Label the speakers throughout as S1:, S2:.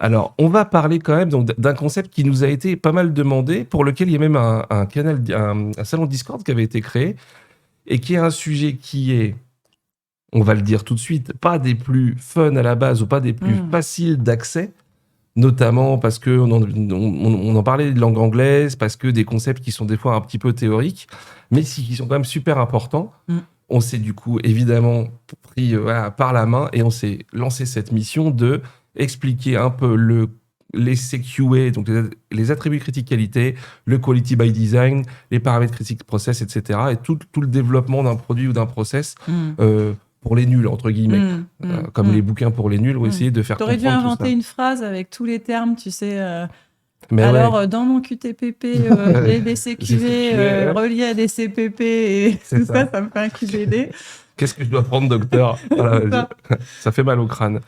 S1: Alors, on va parler quand même donc, d'un concept qui nous a été pas mal demandé, pour lequel il y a même un canal, un salon Discord qui avait été créé, et qui est un sujet qui est, on va le dire tout de suite, pas des plus fun à la base ou pas des plus faciles d'accès, notamment parce qu'on on en parlait de langue anglaise, parce que des concepts qui sont des fois un petit peu théoriques, mais qui sont quand même super importants. On s'est du coup évidemment pris par la main et on s'est lancé cette mission de expliquer un peu les CQA, donc les attributs critiques qualité, le quality by design, les paramètres critiques process, etc. Et tout le développement d'un produit ou d'un process pour les nuls, entre guillemets. Comme les bouquins pour les nuls, ou essayer de faire comprendre tout ça.
S2: T'aurais dû inventer une phrase avec tous les termes, tu sais.
S1: Mais
S2: alors, dans mon QTPP, j'ai des CQV reliés à des CPP et tout ça me fait un QBD.
S1: Qu'est-ce que je dois prendre, docteur? Voilà, ça fait mal au crâne.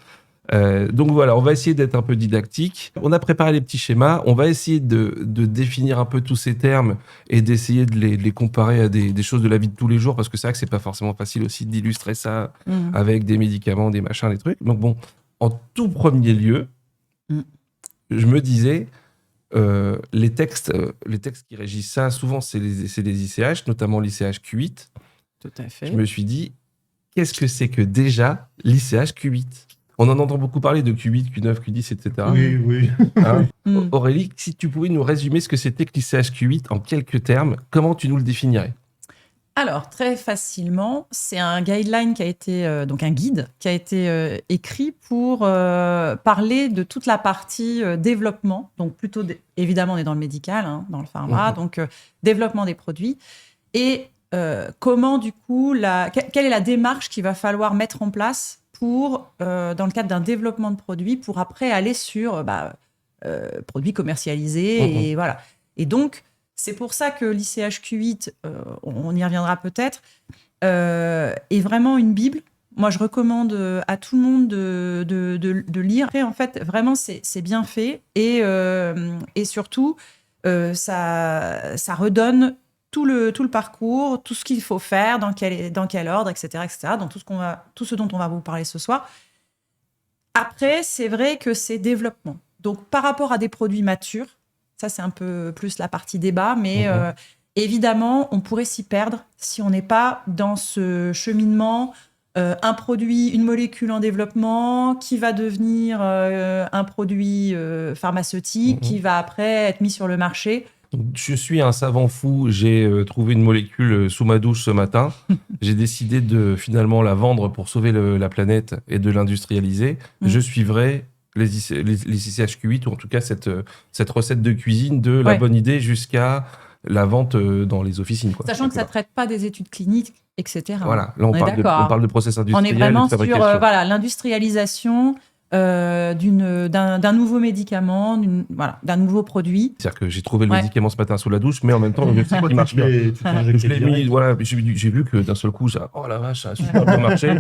S1: Donc voilà, on va essayer d'être un peu didactique. On a préparé les petits schémas. On va essayer de définir un peu tous ces termes et d'essayer de les comparer à des choses de la vie de tous les jours, parce que c'est vrai que c'est pas forcément facile aussi d'illustrer ça avec des médicaments, des machins, des trucs. Donc bon, en tout premier lieu, je me disais, les textes qui régissent ça, souvent c'est les ICH, notamment l'ICH Q8.
S2: Tout à fait.
S1: Je me suis dit, qu'est-ce que c'est que déjà l'ICH Q8? On en entend beaucoup parler de Q8, Q9, Q10, etc.
S3: Oui.
S1: Hein Aurélie, si tu pouvais nous résumer ce que c'était que l'ICH Q8 en quelques termes, comment tu nous le définirais?
S2: Alors, très facilement, c'est un guideline qui a été, donc un guide, qui a été écrit pour parler de toute la partie développement. Donc, plutôt, évidemment, on est dans le médical, hein, dans le pharma, donc développement des produits. Et comment, du coup, quelle est la démarche qu'il va falloir mettre en place pour, dans le cadre d'un développement de produit, pour après aller sur produits commercialisés. Et voilà. Et donc, c'est pour ça que l'ICH Q8, on y reviendra peut-être, est vraiment une bible. Moi, je recommande à tout le monde de lire. Et en fait, vraiment, c'est bien fait. Et surtout, ça redonne tout le parcours, tout ce qu'il faut faire, dans quel ordre, etc., dans tout ce dont on va vous parler ce soir. Après, c'est vrai que c'est développement. Donc, par rapport à des produits matures, ça, c'est un peu plus la partie débat, mais évidemment, on pourrait s'y perdre si on n'est pas dans ce cheminement. Un produit, une molécule en développement qui va devenir un produit pharmaceutique qui va après être mis sur le marché.
S1: Je suis un savant fou, j'ai trouvé une molécule sous ma douche ce matin. J'ai décidé de finalement la vendre pour sauver la planète et de l'industrialiser. Je suivrai les ICH Q8, ou en tout cas cette recette de cuisine de la bonne idée jusqu'à la vente dans les officines. Quoi.
S2: Sachant que ça ne traite pas des études cliniques, etc.
S1: Voilà, là on parle de process industriel.
S2: On est vraiment
S1: sur
S2: l'industrialisation d'un nouveau médication, d'un nouveau produit.
S1: C'est-à-dire que j'ai trouvé le médicament ce matin sous la douche, mais en même temps, je sais qu'il marche bien. Je l'ai mis, voilà, j'ai vu que d'un seul coup, oh la vache, ça a super bien marché.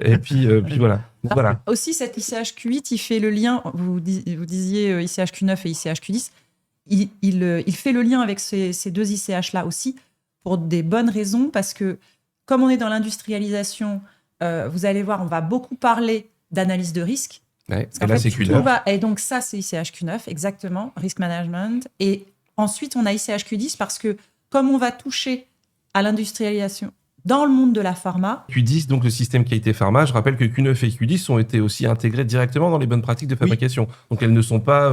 S1: Et puis voilà. Voilà.
S2: Aussi, cet ICH Q8, il fait le lien, vous disiez ICH Q9 et ICH Q10, il fait le lien avec ces deux ICH-là aussi, pour des bonnes raisons, parce que comme on est dans l'industrialisation, vous allez voir, on va beaucoup parler d'analyse de risque.
S1: Ouais, et là, c'est Q9.
S2: Et donc, ça, c'est ICH Q9, exactement, risk management. Et ensuite, on a ICH Q10 parce que, comme on va toucher à l'industrialisation dans le monde de la pharma.
S1: Q10, donc le système qualité pharma, je rappelle que Q9 et Q10 ont été aussi intégrés directement dans les bonnes pratiques de fabrication. Donc, elles ne sont pas,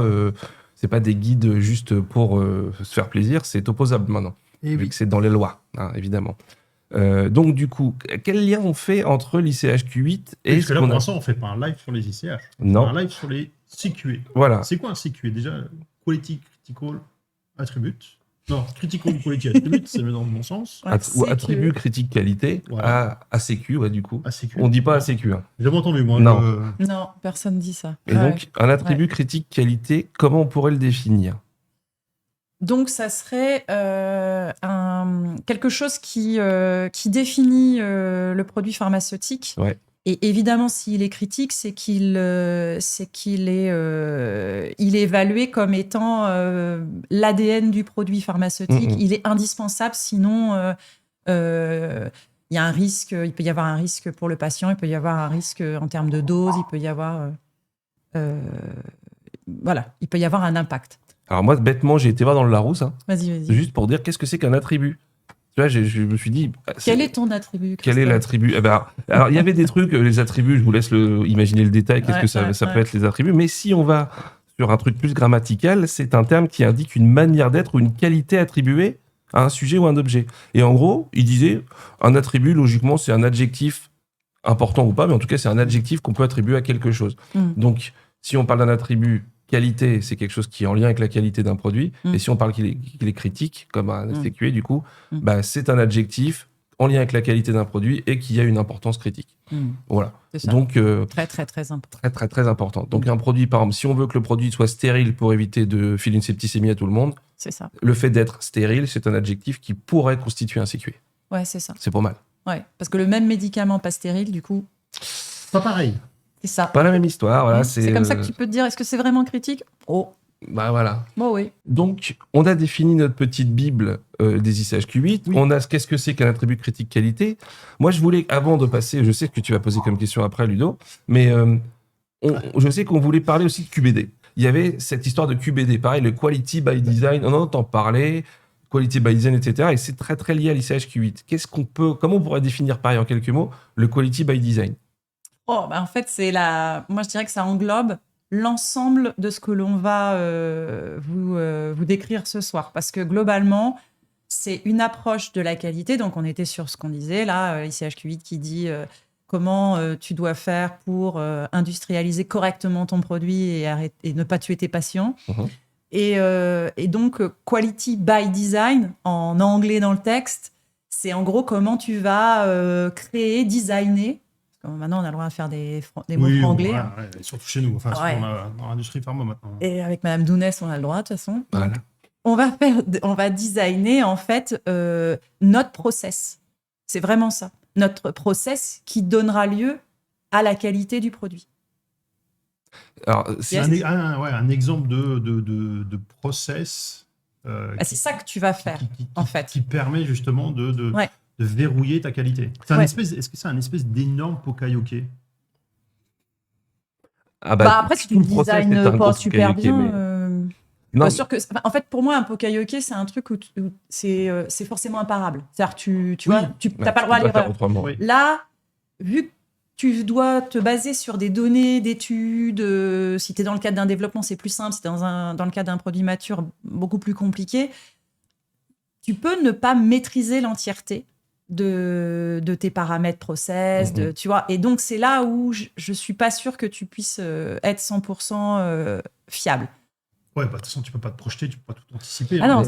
S1: c'est pas des guides juste pour se faire plaisir, c'est opposable maintenant, vu que c'est dans les lois, hein, évidemment. Donc du coup, quel lien on fait entre l'ICH Q8 et...
S3: Parce que là, pour l'instant, on ne fait pas un live sur les ICH.
S1: Non.
S3: On fait un live sur les CQA.
S1: Voilà.
S3: C'est quoi un CQA? Déjà, Quality Critical Attribute. Non, Critical Quality Attribute, c'est dans le bon sens.
S1: Ou attribut critique qualité,
S3: voilà.
S1: ACQ, du coup.
S3: ACQ.
S1: On ne dit pas ACQ. Hein.
S3: J'ai jamais entendu, moi.
S1: Non.
S2: Non, personne ne dit ça.
S1: Et donc, un attribut critique qualité, comment on pourrait le définir?
S2: Donc, ça serait quelque chose qui définit le produit pharmaceutique.
S1: Ouais.
S2: Et évidemment, s'il est critique, c'est qu'il est évalué comme étant l'ADN du produit pharmaceutique. Il est indispensable, sinon il y a un risque. Il peut y avoir un risque pour le patient, il peut y avoir un risque en termes de dose, il peut y avoir... voilà, il peut y avoir un impact.
S1: Alors moi, bêtement, j'ai été voir dans le Larousse, hein,
S2: Vas-y.
S1: juste pour dire qu'est-ce que c'est qu'un attribut. Tu vois, je me suis dit...
S2: Quel est ton attribut,
S1: Quel est
S2: Christophe?
S1: l'attribut? Eh ben, alors, il y avait des trucs, les attributs, je vous laisse imaginer le détail, qu'est-ce que ça peut être les attributs. Mais si on va sur un truc plus grammatical, c'est un terme qui indique une manière d'être ou une qualité attribuée à un sujet ou un objet. Et en gros, il disait, un attribut, logiquement, c'est un adjectif important ou pas, mais en tout cas, c'est un adjectif qu'on peut attribuer à quelque chose. Donc, si on parle d'un attribut qualité, c'est quelque chose qui est en lien avec la qualité d'un produit. Et si on parle qu'il est critique, comme un STQA, du coup, bah, c'est un adjectif en lien avec la qualité d'un produit et qui a une importance critique. Voilà.
S2: C'est ça.
S1: Donc,
S2: Très important.
S1: très important. Donc, un produit, par exemple, si on veut que le produit soit stérile pour éviter de filer une septicémie à tout le monde,
S2: C'est ça.
S1: le fait d'être stérile, c'est un adjectif qui pourrait constituer un CQA.
S2: Ouais, c'est ça.
S1: C'est pas mal.
S2: Ouais, parce que le même médicament pas stérile, du coup,
S3: Pas pareil.
S2: c'est ça.
S1: Pas la même histoire. Voilà,
S2: C'est comme ça que tu peux te dire, est-ce que c'est vraiment critique? Oh,
S1: Bah voilà.
S2: bon, oui.
S1: Donc, on a défini notre petite bible des ICHQ8.
S3: Oui.
S1: On a qu'est-ce que c'est qu'un attribut critique qualité. Moi, je voulais, avant de passer, je sais que tu vas poser comme question après, Ludo, mais je sais qu'on voulait parler aussi de QBD. Il y avait cette histoire de QBD, pareil, le Quality by Design, on en entend parler, Quality by Design, etc. Et c'est très, très lié à l'ICHQ8. Comment on pourrait définir, pareil, en quelques mots, le Quality by Design?
S2: Oh, bah en fait, moi, je dirais que ça englobe l'ensemble de ce que l'on va vous décrire ce soir. Parce que globalement, c'est une approche de la qualité. Donc, on était sur ce qu'on disait là, ICHQ8 qui dit comment tu dois faire pour industrialiser correctement ton produit et ne pas tuer tes patients. Et donc, Quality by Design, en anglais dans le texte, c'est en gros comment tu vas créer, designer. Maintenant, on a le droit de faire des mots franglais.
S3: Voilà, surtout chez nous, enfin,
S2: Ouais.
S3: dans l'industrie pharma maintenant.
S2: Et avec Madame Dounès, on a le droit, de toute façon.
S1: Voilà.
S2: On va designer, en fait, notre process. C'est vraiment ça. Notre process qui donnera lieu à la qualité du produit.
S1: Alors,
S3: C'est un exemple de process.
S2: C'est ça que tu vas faire, en fait.
S3: Qui permet justement de
S2: Ouais.
S3: verrouiller ta qualité. Est-ce que c'est un espèce d'énorme pokayoke?
S1: ah
S2: Après, si tu
S1: tout
S2: le
S1: le process est un
S2: designes
S1: gros
S2: pas super
S1: pokayoke,
S2: bien...
S1: mais- Non,
S2: Pas sûr que... En fait, pour moi, un pokayoke, c'est un truc où c'est forcément imparable. C'est-à-dire que tu vois, tu n'as pas le droit à
S1: tu peux faire
S2: l'erreur.
S1: autrement.
S3: Oui.
S2: Là, vu que tu dois te baser sur des données d'études, si tu es dans le cadre d'un développement, c'est plus simple. Si tu es dans le cadre d'un produit mature, beaucoup plus compliqué. Tu peux ne pas maîtriser l'entièreté de tes paramètres process, tu vois. Et donc, c'est là où je ne suis pas sûre que tu puisses être 100% fiable.
S3: Ouais, bah, de toute façon, tu peux pas te projeter, tu peux pas tout anticiper.
S2: Ah non,
S3: hein.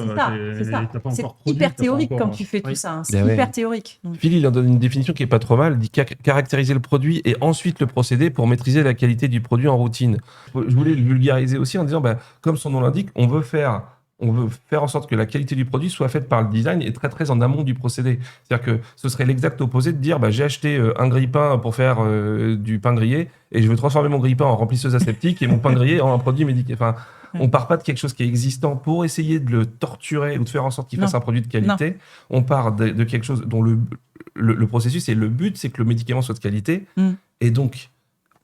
S2: c'est ça.
S3: T'as pas
S2: C'est
S3: encore produit,
S2: hyper
S3: t'as pas
S2: théorique
S3: encore-
S2: quand tu fais tout
S3: Oui.
S2: ça. Hein. C'est
S1: Ben ouais.
S2: hyper théorique. Donc,
S1: Phil, il en donne une définition qui est pas trop mal. Il dit caractériser le produit et ensuite le procédé pour maîtriser la qualité du produit en routine. Je voulais le vulgariser aussi en disant, comme son nom l'indique, on veut faire en sorte que la qualité du produit soit faite par le design et très très en amont du procédé. C'est-à-dire que ce serait l'exact opposé de dire, j'ai acheté un grille-pain pour faire du pain grillé et je veux transformer mon grille-pain en remplisseuse aseptique et mon pain grillé en un produit médical. Enfin, on part pas de quelque chose qui est existant pour essayer de le torturer ou de faire en sorte qu'il fasse un produit de qualité. On part de quelque chose dont le processus et le but, c'est que le médicament soit de qualité. Et donc,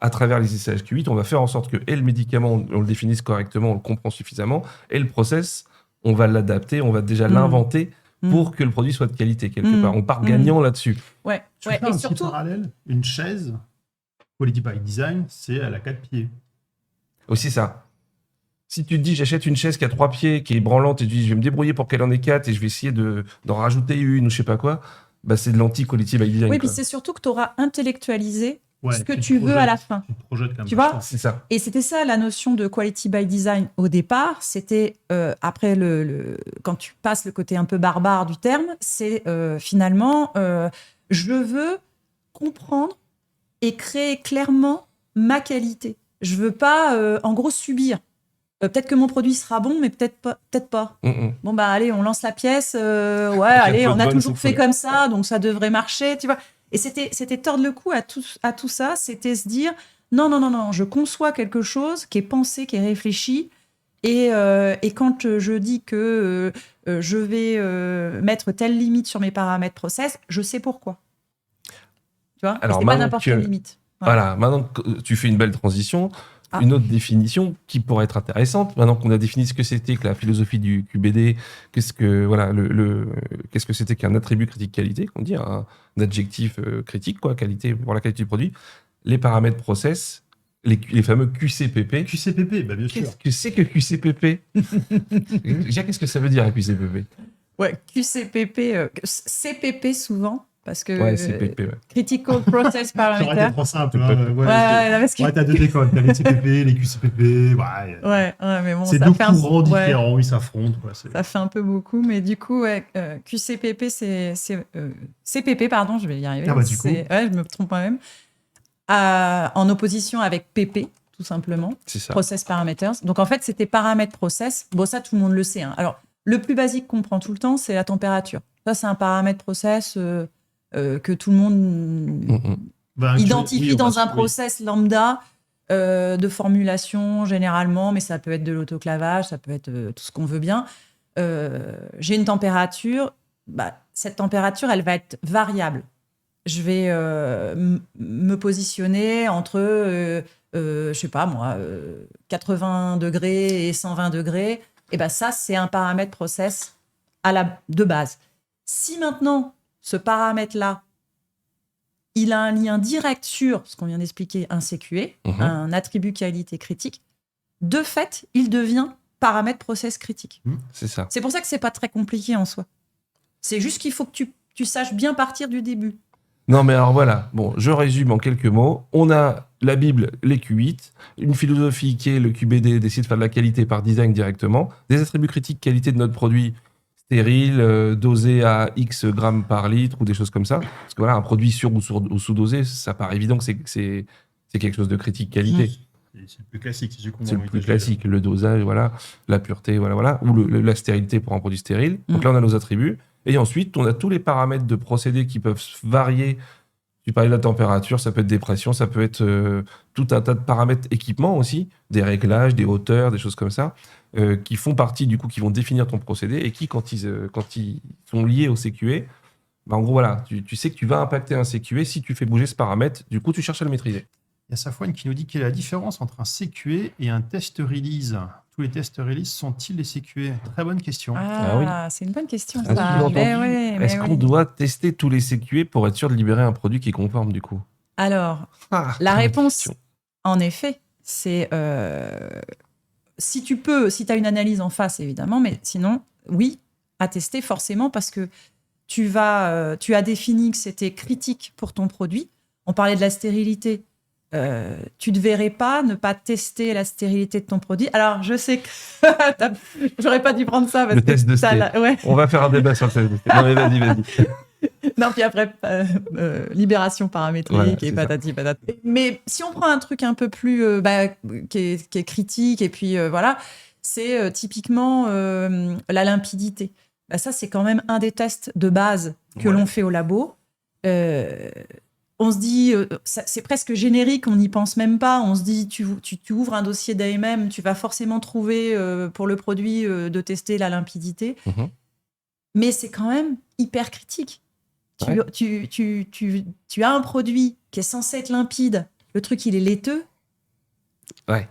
S1: à travers les ICHQ8, on va faire en sorte que et le médicament, on le définisse correctement, on le comprend suffisamment, et le process, on va l'adapter, on va déjà l'inventer pour que le produit soit de qualité quelque part. On part gagnant là-dessus.
S2: Ouais.
S3: Tu fais
S2: Et
S3: un petit
S2: surtout,
S3: parallèle, une chaise, Quality by Design, c'est elle a 4 pieds.
S1: Aussi ça. Si tu te dis, j'achète une chaise qui a 3 pieds, qui est branlante, et tu dis, je vais me débrouiller pour qu'elle en ait 4, et je vais essayer d'en rajouter une, ou je sais pas quoi, c'est de l'anti-quality by design.
S2: oui,
S1: quoi.
S2: puis c'est surtout que tu auras intellectualisé ce que
S3: te
S2: tu veux à la fin.
S3: Tu te projettes quand même.
S2: Tu vois
S3: vachement.
S1: C'est ça.
S2: Et c'était ça la notion de quality by design au départ. C'était après quand tu passes le côté un peu barbare du terme, c'est finalement je veux comprendre et créer clairement ma qualité. Je veux pas en gros subir. Peut-être que mon produit sera bon, mais peut-être pas. Bon allez, on lance la pièce. Allez, on a toujours fait comme ça, donc ça devrait marcher, tu vois. Et c'était tordre le cou à tout ça. C'était se dire non, je conçois quelque chose qui est pensé, qui est réfléchi. Et quand je dis que je vais mettre telle limite sur mes paramètres process, je sais pourquoi. Tu vois.
S1: Alors,
S2: c'est pas n'importe quelle limite.
S1: Voilà, maintenant que tu fais une belle transition,
S2: Ah.
S1: une autre définition qui pourrait être intéressante. Maintenant qu'on a défini ce que c'était que la philosophie du QBD, qu'est-ce que c'était qu'un attribut critique qualité, qu'on dit un adjectif critique, quoi, qualité pour la qualité du produit, les paramètres process, les fameux QCPP.
S3: QCPP, bah bien sûr.
S1: Qu'est-ce que c'est que QCPP? Jacques, qu'est-ce que ça veut dire un QCPP?
S2: Ouais, QCPP, CPP souvent, parce que
S1: Ouais, CPP, ouais.
S2: Critical Process
S3: Ça aurait été
S2: Parameter.
S3: trop simple.
S1: Ouais,
S3: Hein.
S2: Ouais, non, parce que-
S3: Ouais, t'as deux écoles. T'as les CPP, les QCPP. Ouais.
S2: ouais, mais bon,
S3: C'est
S2: ça
S3: deux
S2: fait un-
S3: courants
S2: ouais,
S3: différents, ils s'affrontent. Quoi.
S2: ça fait un peu beaucoup, mais du coup, ouais, QCPP, CPP, pardon, je vais y arriver.
S3: Ah bah, du coup.
S2: Ouais, je me trompe moi-même. En opposition avec PP, tout simplement.
S1: C'est ça.
S2: Process Parameters. Donc en fait, c'était paramètre process. Bon, ça, tout le monde le sait. Hein. Alors, le plus basique qu'on prend tout le temps, c'est la température. Ça, c'est un paramètre process que tout le monde
S3: Bah,
S2: identifie
S3: oui,
S2: dans un
S3: oui.
S2: process lambda de formulation généralement, mais ça peut être de l'autoclavage, ça peut être tout ce qu'on veut bien. J'ai une température. Bah, cette température, elle va être variable. Je vais me positionner entre, je sais pas moi, 80 degrés et 120 degrés. Et ben ça, c'est un paramètre process de base. Si maintenant, ce paramètre-là, il a un lien direct sur ce qu'on vient d'expliquer, un CQE, un attribut qualité critique, de fait, il devient paramètre process critique.
S1: C'est ça.
S2: C'est pour ça que c'est pas très compliqué en soi. C'est juste qu'il faut que tu saches bien partir du début.
S1: Non, mais alors voilà. Bon, je résume en quelques mots. On a la Bible, les Q8, une philosophie qui est le QBD, d'essayer de faire de la qualité par design directement, des attributs critiques qualité de notre produit stérile, dosé à X grammes par litre ou des choses comme ça. Parce que voilà, un produit sur ou sous-dosé, ça paraît évident que c'est quelque chose de critique qualité.
S3: C'est le plus classique, si je comprends.
S1: C'est le plus classique, le dosage, voilà, la pureté, voilà, ou la stérilité pour un produit stérile. Donc là, on a nos attributs. Et ensuite, on a tous les paramètres de procédé qui peuvent varier. Tu parlais de la température, ça peut être des pressions, ça peut être tout un tas de paramètres équipements aussi, des réglages, des hauteurs, des choses comme ça, qui font partie, du coup, qui vont définir ton procédé et qui, quand ils sont liés au CQE, bah, en gros, voilà, tu sais que tu vas impacter un CQE si tu fais bouger ce paramètre. Du coup, tu cherches à le maîtriser.
S3: Il y a Safwan qui nous dit quelle est la différence entre un CQE et un test release. Tous les tests release sont-ils des CQE? Très bonne question.
S2: Ah, c'est une bonne question,
S1: Ah,
S2: ça.
S1: sous-entendu, Est-ce qu'on
S2: oui.
S1: doit tester tous les CQE pour être sûr de libérer un produit qui est conforme, du coup?
S2: Alors, la
S1: bonne
S2: réponse,
S1: question.
S2: en effet, c'est si tu as une analyse en face, évidemment, mais sinon, oui, à tester forcément parce que tu as défini que c'était critique pour ton produit. On parlait de la stérilité. Tu ne devrais pas ne pas tester la stérilité de ton produit. Alors, je sais que j'aurais pas dû prendre ça parce
S1: Le
S2: que
S1: test de sté.
S2: ouais.
S1: On va faire un débat sur le test de sté. Non, mais vas-y.
S2: Non, puis après, libération paramétrique
S1: Voilà,
S2: et
S1: c'est
S2: patati patata. Mais si on prend un truc un peu plus qui est critique, et puis voilà, c'est typiquement la limpidité. Bah, ça, c'est quand même un des tests de base que l'on fait au labo. On se dit, c'est presque générique, on n'y pense même pas. On se dit, tu ouvres un dossier d'AMM, tu vas forcément trouver pour le produit de tester la limpidité. Mais c'est quand même hyper critique.
S1: Ouais.
S2: Tu as un produit qui est censé être limpide, le truc il est laiteux.
S1: Ouais.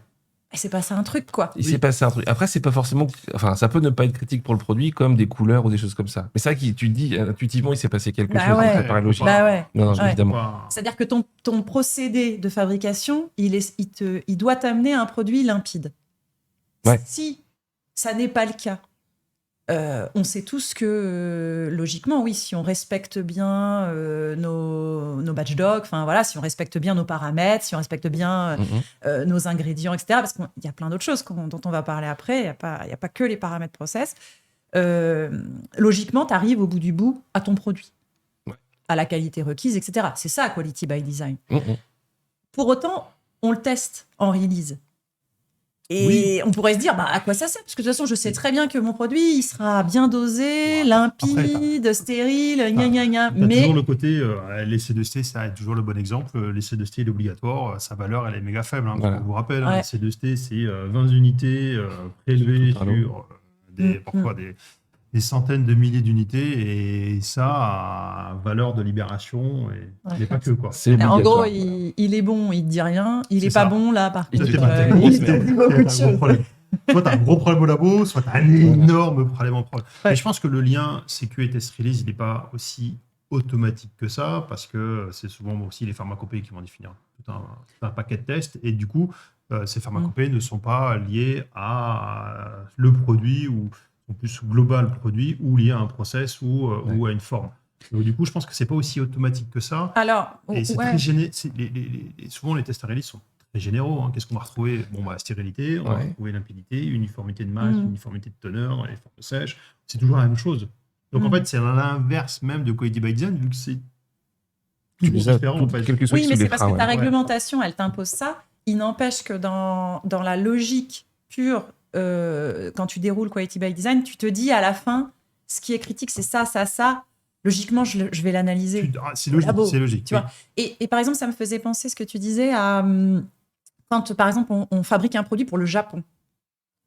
S2: Et c'est passé un truc, quoi.
S1: Il s'est passé un truc. Après, c'est pas forcément. Enfin, ça peut ne pas être critique pour le produit, comme des couleurs ou des choses comme ça. Mais c'est vrai que tu te dis, intuitivement, il s'est passé quelque chose.
S2: Ouais.
S1: Ça paraît logique.
S2: Bah ouais.
S1: Non,
S2: Ouais.
S1: évidemment.
S2: C'est-à-dire que ton procédé de fabrication, il doit t'amener à un produit limpide.
S1: Ouais.
S2: Si ça n'est pas le cas, on sait tous que, logiquement, oui, si on respecte bien nos batch docs, enfin voilà, si on respecte bien nos paramètres, si on respecte bien nos ingrédients, etc., parce qu'il y a plein d'autres choses dont on va parler après, il n'y a pas que les paramètres process, logiquement, tu arrives au bout du bout à ton produit, à la qualité requise, etc. C'est ça, Quality by Design. Pour autant, on le teste en release. Et on pourrait se dire, à quoi ça sert? Parce que de toute façon, je sais très bien que mon produit, il sera bien dosé, limpide, stérile, gna gna gna.
S3: Mais toujours le côté, l'essai de sté, ça est toujours le bon exemple. L'essai de sté, il est obligatoire. Sa valeur, elle est méga faible.
S1: Voilà.
S3: Je vous rappelle, l'essai de sté, c'est 20 unités prélevées sur parfois des des centaines de milliers d'unités et ça a valeur de libération et pas que quoi.
S1: C'est
S2: En gros,
S1: obligatoire.
S2: il est bon, il te dit rien. Il
S3: C'est
S2: est pas
S3: ça.
S2: bon, là, par
S1: Il
S2: contre.
S1: te dit
S3: T'as
S1: pas.
S2: il te dit beaucoup de choses.
S3: Soit tu as un gros problème au labo, soit tu as un énorme problème en prod.
S2: Ouais.
S3: Mais je pense que le lien CQ et test release, il n'est pas aussi automatique que ça, parce que c'est souvent aussi les pharmacopées qui vont définir tout un paquet de tests, et du coup, ces pharmacopées ne sont pas liées à le produit, ou sont plus global produit, ou liées à un process ou à une forme. Donc, du coup, je pense que c'est pas aussi automatique que ça.
S2: Alors,
S3: Et c'est
S2: ouais.
S3: très souvent, les tests release sont très généraux. Hein. Qu'est-ce qu'on va retrouver? Bon, stérilité, on va
S1: Ouais.
S3: retrouver limpidité, uniformité de masse,
S2: Mm.
S3: uniformité de teneur, les formes sèches. C'est toujours la même chose. Donc, en
S2: Mm.
S3: fait, c'est l'inverse même de Quality by Design, vu que c'est
S1: Tu
S3: toujours
S1: les as
S3: différent. En
S1: toutes,
S3: fait.
S1: quel que soit
S2: Oui,
S1: qui
S2: mais
S1: sous les
S2: c'est parce que
S1: freins,
S2: ta
S1: ouais.
S2: réglementation, elle t'impose ça. Il n'empêche que dans la logique pure, quand tu déroules Quality by Design, tu te dis à la fin, ce qui est critique, c'est ça, ça, ça. Logiquement, je vais l'analyser.
S3: C'est logique.
S2: labo,
S3: C'est logique.
S2: Tu vois. Et par exemple, ça me faisait penser ce que tu disais à quand, par exemple, on fabrique un produit pour le Japon.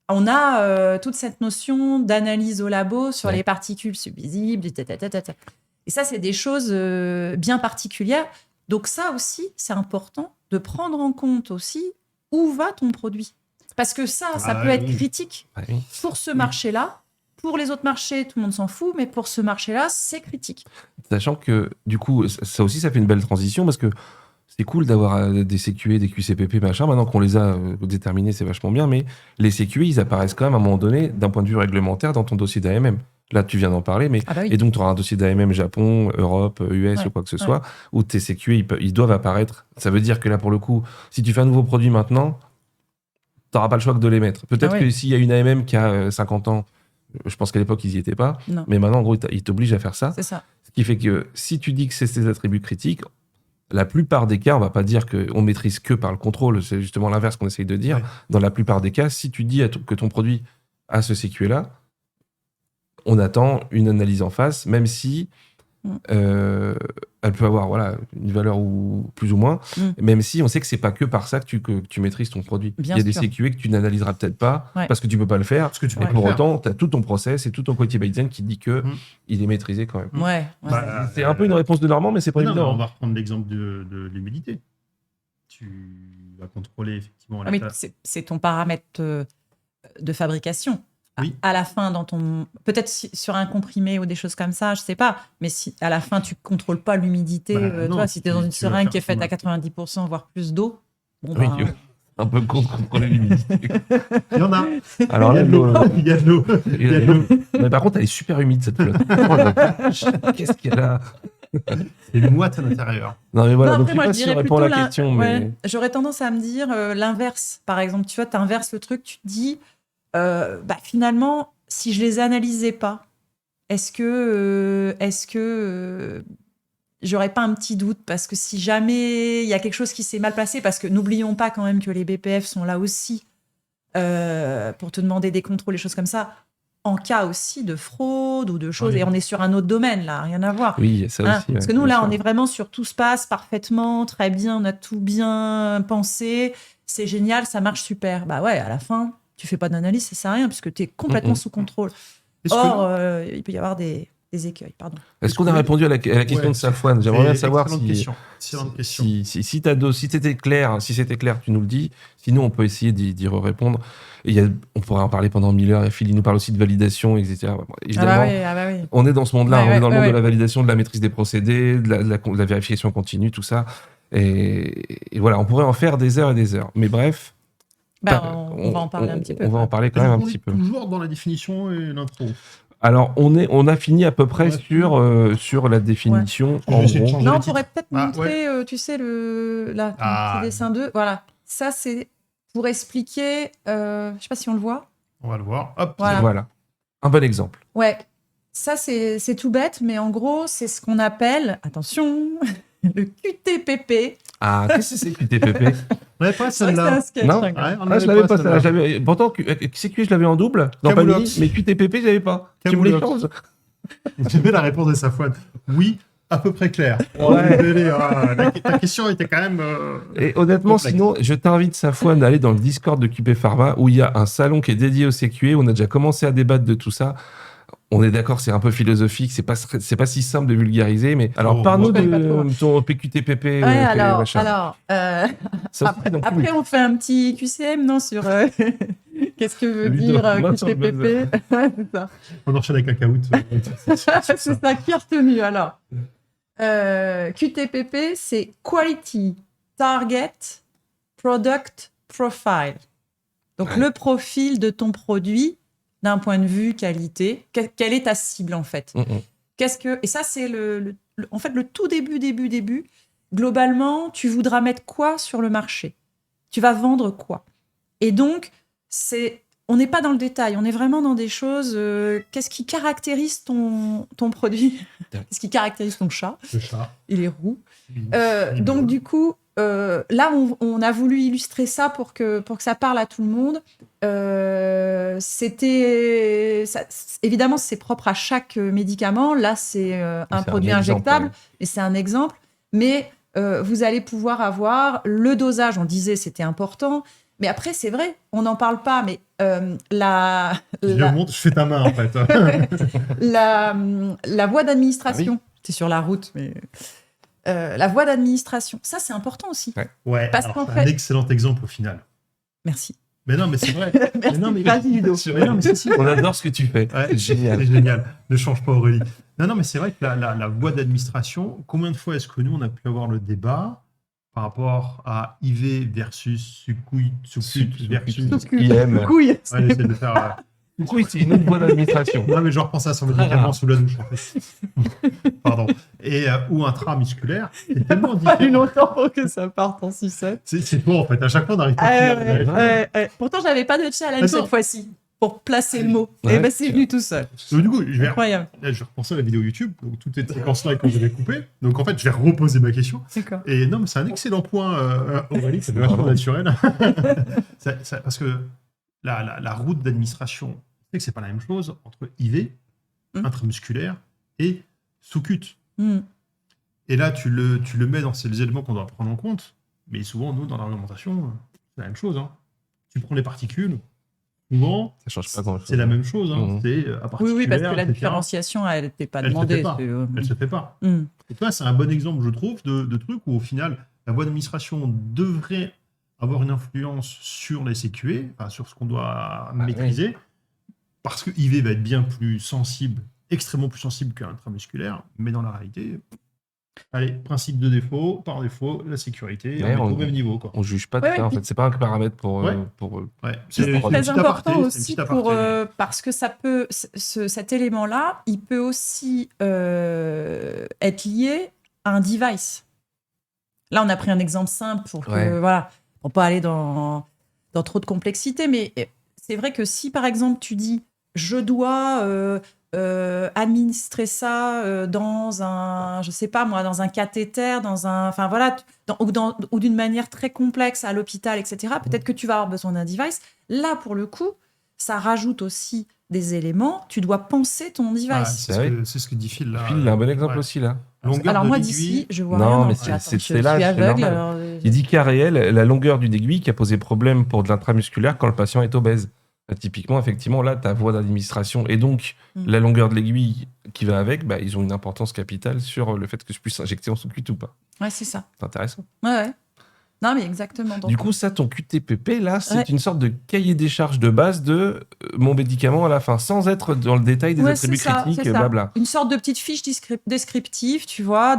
S2: On a toute cette notion d'analyse au labo sur
S1: Ouais.
S2: les particules subvisibles, et ça, c'est des choses bien particulières. Donc ça aussi, c'est important de prendre en compte aussi où va ton produit. Parce que ça peut être
S3: oui.
S2: critique
S1: Ouais, oui.
S2: pour ce marché-là. Pour les autres marchés, tout le monde s'en fout, mais pour ce marché-là, c'est critique.
S1: Sachant que, du coup, ça aussi, ça fait une belle transition parce que c'est cool d'avoir des CQE, des QCPP, machin. Maintenant qu'on les a déterminés, c'est vachement bien, mais les CQE, ils apparaissent quand même à un moment donné, d'un point de vue réglementaire, dans ton dossier d'AMM. Là, tu viens d'en parler, mais.
S2: Ah bah oui.
S1: Et donc, tu auras un dossier d'AMM Japon, Europe, US
S2: Ouais,
S1: ou quoi que ce
S2: ouais.
S1: soit, où tes CQE, ils doivent apparaître. Ça veut dire que là, pour le coup, si tu fais un nouveau produit maintenant, tu n'auras pas le choix que de les mettre. Peut-être
S2: Ah ouais.
S1: que s'il y a une AMM qui a 50 ans, je pense qu'à l'époque, ils n'y étaient pas,
S2: Non.
S1: mais maintenant, en gros, ils t'obligent à faire ça.
S2: C'est ça.
S1: Ce qui fait que si tu dis que c'est ces attributs critiques, la plupart des cas, on va pas dire qu'on maîtrise que par le contrôle, c'est justement l'inverse qu'on essaye de dire.
S3: Ouais.
S1: Dans la plupart des cas, si tu dis que ton produit a ce CQE-là, on attend une analyse en face, même si elle peut avoir une valeur ou plus ou moins, même si on sait que c'est pas que par ça que tu maîtrises ton produit.
S2: Bien
S1: Il y a des
S2: sûr.
S1: CQE que tu n'analyseras peut-être pas
S2: Ouais.
S1: parce que tu peux pas le faire.
S3: Parce que tu peux
S1: Et
S3: pas
S1: pour
S3: le faire.
S1: autant, tu as tout ton process et tout ton quality by design qui dit que il est maîtrisé quand même.
S2: Ouais.
S3: Bah,
S1: C'est un peu une réponse de Normand, mais c'est pas
S3: Non, mais
S1: évident.
S3: on va reprendre l'exemple de l'humidité. Tu vas contrôler effectivement
S2: Ah, mais
S3: l'état.
S2: c'est ton paramètre de fabrication.
S3: Oui.
S2: À la fin, peut-être sur un comprimé ou des choses comme ça, je sais pas. Mais si à la fin tu contrôles pas l'humidité,
S3: Bah, non,
S2: toi, si tu es dans une
S3: tu vas
S2: seringue
S3: faire
S2: qui est faite à
S3: comment
S2: 90% voire plus d'eau, bon
S1: Oui,
S2: bah,
S1: un peu contre contrôler l'humidité.
S3: Il y en a.
S1: Alors
S3: Il y
S1: là,
S3: a de l'eau. Il y a de l'eau. Il y a de l'eau.
S1: mais par contre, elle est super humide cette flotte. Oh la vache, qu'est-ce qu'elle a?
S3: C'est moite à l'intérieur.
S1: Non mais voilà,
S2: non,
S1: donc
S2: après,
S1: je sais
S2: moi,
S1: pas
S2: je
S1: si on
S2: dirais
S1: répond à
S2: plutôt
S1: la question,
S2: ouais,
S1: mais
S2: j'aurais tendance à me dire l'inverse. Par exemple, tu vois, tu inverses le truc, tu te dis, finalement, si je les analysais pas, est-ce que j'aurais pas un petit doute? Parce que si jamais il y a quelque chose qui s'est mal passé, parce que n'oublions pas quand même que les BPF sont là aussi pour te demander des contrôles, des choses comme ça, en cas aussi de fraude ou de choses.
S3: Oui.
S2: Et on est sur un autre domaine, là, rien à voir.
S1: oui, il y a ça
S2: Hein,
S1: aussi.
S2: parce que nous, là, on est vraiment sur tout se passe parfaitement, très bien, on a tout bien pensé, c'est génial, ça marche super. Bah ouais, à la fin, tu fais pas d'analyse, ça sert à rien, puisque tu es complètement sous contrôle.
S3: Est-ce que-
S2: Or, il peut y avoir des écueils, pardon.
S1: Est-ce qu'on a répondu à la question
S3: Ouais.
S1: de Safouane? J'aimerais bien savoir
S3: Excellente
S1: si
S3: question. Excellente question.
S1: si c'était clair, tu nous le dis. Sinon, on peut essayer d'y répondre. Et on pourrait en parler pendant 1000 heures. Et Phil, il nous parle aussi de validation, etc. Bon, évidemment,
S2: Ah bah oui.
S1: on est dans ce monde-là.
S2: Ouais,
S1: on est dans le monde
S2: ouais.
S1: de la validation, de la maîtrise des procédés, de la vérification continue, tout ça. Et voilà, on pourrait en faire des heures et des heures. Mais bref,
S2: On va en parler un petit peu.
S1: On va en parler quand même un
S3: On
S1: petit
S3: est
S1: peu.
S3: toujours dans la définition et l'intro.
S1: Alors, on a fini à peu près
S3: Ouais.
S1: sur la définition.
S3: Je
S1: En
S3: vais essayer de
S1: gros.
S3: changer.
S2: Non,
S3: le
S2: on pourrait peut-être
S3: Ah,
S2: montrer, tu sais, ton petit dessin 2. Voilà. Ça, c'est pour expliquer, je sais pas si on le voit.
S3: On va le voir. Hop.
S2: Voilà.
S1: Voilà. Un bon exemple.
S2: Ouais, ça c'est tout bête, mais en gros, c'est ce qu'on appelle, attention, le QTPP.
S1: Ah, qu'est-ce que c'est que QTPP?
S3: On n'avait pas
S2: C'est vrai que c'est
S3: celle-là.
S2: un sketch.
S1: Non.
S2: regarde.
S3: Ouais, on
S1: Ah, je
S3: l'avait
S1: l'avais pas
S3: celle-là.
S1: ça. Pourtant, CQI, je l'avais en double dans
S3: Camoulox.
S1: Family, mais QTPP, je l'avais pas. Tu voulais
S3: Camoulox.
S1: changer?
S3: J'aimais la réponse de Safouane. Oui, à peu près clair.
S1: Ouais.
S3: Désolé, ta question était quand même.
S1: Et honnêtement,
S3: complexe.
S1: sinon, je t'invite, Safouane, d'aller dans le Discord de QP Pharma où il y a un salon qui est dédié au CQE. On a déjà commencé à débattre de tout ça. On est d'accord, c'est un peu philosophique, c'est pas si simple de vulgariser, mais alors
S3: Oh,
S1: parle-nous
S3: moi,
S2: je connais pas trop.
S1: de ton PQTPP.
S2: Ouais,
S1: machin. Ça
S2: après,
S1: fait non plus.
S2: après, on fait un petit QCM, non, sur qu'est-ce que veut
S1: Ludo,
S2: dire
S1: moi, sur le
S2: QTPP. Ouais, c'est ça.
S3: On enchaîne avec un caout.
S2: C'est ça qui est retenu. Alors, QTPP, c'est Quality Target Product Profile. Donc,
S1: Ouais.
S2: le profil de ton produit d'un point de vue qualité. Quelle est ta cible, en fait? Et ça, c'est en fait, le tout début. Globalement, tu voudras mettre quoi sur le marché? Tu vas vendre quoi? Et donc, on n'est pas dans le détail, on est vraiment dans des choses. Qu'est-ce qui caractérise ton produit? Qu'est-ce qui caractérise ton chat?
S3: Le chat.
S2: Il est roux.
S3: Il
S2: Donc,
S3: miaule.
S2: du coup, là, on a voulu illustrer ça pour que ça parle à tout le monde. Évidemment, c'est propre à chaque médicament. Là, c'est un
S1: C'est un
S2: produit
S1: exemple,
S2: injectable,
S1: ouais.
S2: et c'est un exemple. Mais vous allez pouvoir avoir le dosage. On disait c'était important. Mais après, c'est vrai, on n'en parle pas. Mais
S3: Je fais ta main, en fait.
S2: la voie d'administration,
S1: Ah
S2: c'est sur la route, mais la voie d'administration, ça, c'est important aussi.
S3: Ouais,
S2: Parce
S3: alors,
S2: qu'en
S3: c'est
S2: fait-
S3: un excellent exemple au final.
S2: Merci.
S3: Mais non, mais c'est vrai.
S2: Merci.
S3: non, mais-
S2: Vas-y, Ludo.
S3: Mais non, mais c'est si.
S1: On adore ce que tu fais.
S3: Ouais,
S1: C'est génial.
S3: C'est génial. Ne change pas, Aurélie. Non, mais c'est vrai que la voie d'administration, combien de fois est-ce que nous, on a pu avoir le débat par rapport à IV versus succuit versus...
S1: IM.
S2: Couille.
S3: Ouais, j'essaie de faire...
S1: Oui, c'est une autre voie d'administration.
S3: Non, mais je repense à son médicament sous la douche, en fait. Pardon. Et, ou intramusculaire, c'est tellement
S2: Pas eu
S3: différent.
S2: longtemps pour que ça parte en sucette.
S3: C'est bon, en fait. À chaque fois, on n'arrive pas à finir.
S2: Pourtant, j'avais pas de challenge
S3: Attends.
S2: cette fois-ci pour placer le mot.
S1: Ouais,
S2: Et ben, c'est
S1: tu
S2: venu tout seul.
S3: Donc, du coup,
S2: Incroyable.
S3: là, je vais repenser à la vidéo YouTube, donc toutes ces séquences-là que j'avais coupées. Donc, en fait, je vais reposer ma question.
S2: D'accord.
S3: Et non, mais c'est un excellent point, Aurélie, c'est vachement naturel. Parce que la route d'administration, c'est que c'est pas la même chose entre IV, intramusculaire, et sous-cut.
S2: Mm.
S3: Et là, tu le mets dans ces éléments qu'on doit prendre en compte, mais souvent, nous, dans l'argumentation, c'est la même chose. Hein. Tu prends les particules, souvent,
S1: Ça change pas grand-chose.
S3: c'est la même chose. Hein.
S1: Mhm.
S3: C'est à
S2: Oui,
S3: particulaire,
S2: oui, parce que la
S3: etc.
S2: différenciation, elle n'était pas
S3: Elle se
S2: demandée.
S3: fait pas. Elle se fait pas.
S2: Mm.
S3: Et toi, c'est un bon exemple, je trouve, de truc où, au final, la voie d'administration devrait avoir une influence sur les CQE, enfin, sur ce qu'on doit maîtriser, parce que IV va être bien plus sensible, extrêmement plus sensible qu'un intramusculaire, mais dans la réalité, allez, principe de défaut, par défaut, la sécurité,
S1: Ouais,
S3: on est
S1: on-
S3: au même niveau. Quoi.
S1: On juge pas de
S2: Ouais,
S1: ça,
S2: ouais,
S1: en
S2: puis-
S1: fait. C'est pas un paramètre pour.
S3: Ouais. Ouais.
S1: C'est
S3: une
S1: très
S3: petite
S2: Très
S3: aparté,
S2: important
S3: c'est une
S2: aussi
S3: petite aparté.
S2: parce que ça peut, cet élément-là, il peut aussi être lié à un device. Là, on a pris un exemple simple pour que,
S1: Ouais.
S2: voilà, pour pas aller dans trop de complexité, mais c'est vrai que si, par exemple, tu dis, je dois administrer ça dans un, je sais pas moi, dans un cathéter, enfin voilà, ou d'une manière très complexe à l'hôpital, etc. Peut-être que tu vas avoir besoin d'un device. Là, pour le coup, ça rajoute aussi des éléments. Tu dois penser ton device.
S3: Ah, c'est
S1: Bah
S3: ce que dit Phil là.
S1: Phil, il a un bon exemple
S3: Ouais.
S1: aussi, là.
S3: Longueur
S2: Alors
S3: de
S2: moi
S3: l'aiguille.
S2: d'ici, je vois
S1: Non,
S2: rien.
S1: mais
S2: dans-
S1: c'est-
S2: Attends,
S1: c'est
S2: je
S1: là,
S2: suis
S1: c'est
S2: aveugle.
S1: normal.
S2: alors,
S1: Il dit qu'à réel, la longueur d'une aiguille qui a posé problème pour de l'intramusculaire quand le patient est obèse. Typiquement, effectivement, là, ta voie d'administration et donc la longueur de l'aiguille qui va avec, bah, ils ont une importance capitale sur le fait que je puisse injecter en sous-cut ou pas.
S2: Ouais, c'est ça.
S1: C'est intéressant.
S2: Ouais. Non, mais exactement. Donc,
S1: Du coup, ça, ton QTPP, là, c'est
S2: Ouais.
S1: une sorte de cahier des charges de base de mon médicament à la fin, sans être dans le détail des
S2: ouais,
S1: attributs
S2: c'est ça,
S1: critiques,
S2: c'est ça.
S1: blabla.
S2: Une sorte de petite fiche descriptive, tu vois,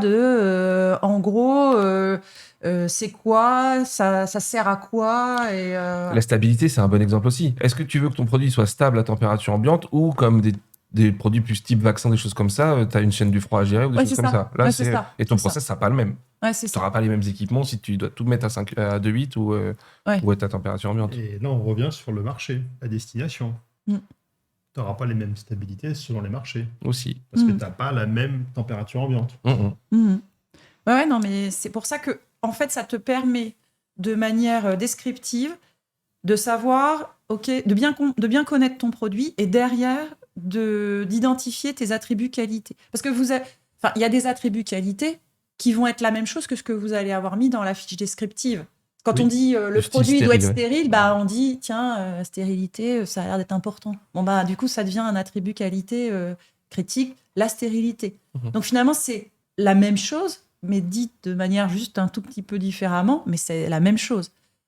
S2: en gros, c'est quoi, ça sert à quoi, et
S1: La stabilité, c'est un bon exemple aussi. Est-ce que tu veux que ton produit soit stable à température ambiante ou comme des produits plus type vaccin, des choses comme ça, tu as une chaîne du froid à gérer ou des
S2: Ouais,
S1: choses
S2: c'est
S1: comme
S2: ça.
S1: ça. Là,
S2: Ouais, c'est
S1: c'est...
S2: ça.
S1: Et ton
S2: C'est
S1: process, ça sera pas le même.
S2: ouais, c'est
S1: Tu
S2: ça.
S1: n'auras pas les mêmes équipements si tu dois tout mettre à 2,8 ou à ta température ambiante.
S3: Et là, on revient sur le marché, la destination.
S2: Mm.
S3: Tu n'auras pas les mêmes stabilités selon les marchés,
S1: Aussi.
S3: parce que
S2: Mm.
S3: tu n'as pas la même température ambiante.
S2: Mhm. Ouais, non, mais c'est pour ça que, en fait, ça te permet de manière descriptive de savoir, ok, de bien connaître ton produit et derrière d'identifier tes attributs qualité. Parce que il y a des attributs qualité qui vont être la même chose que ce que vous allez avoir mis dans la fiche descriptive. Quand
S1: Oui.
S2: on dit le
S1: Le style
S2: produit doit être
S1: stérile,
S2: stérile, bah, on dit tiens, stérilité, ça a l'air d'être important. Bon, bah, du coup, ça devient un attribut qualité critique, la stérilité.
S1: Mhm.
S2: Donc finalement, c'est la même chose, mais dite de manière juste un tout petit peu différemment, mais c'est la même chose.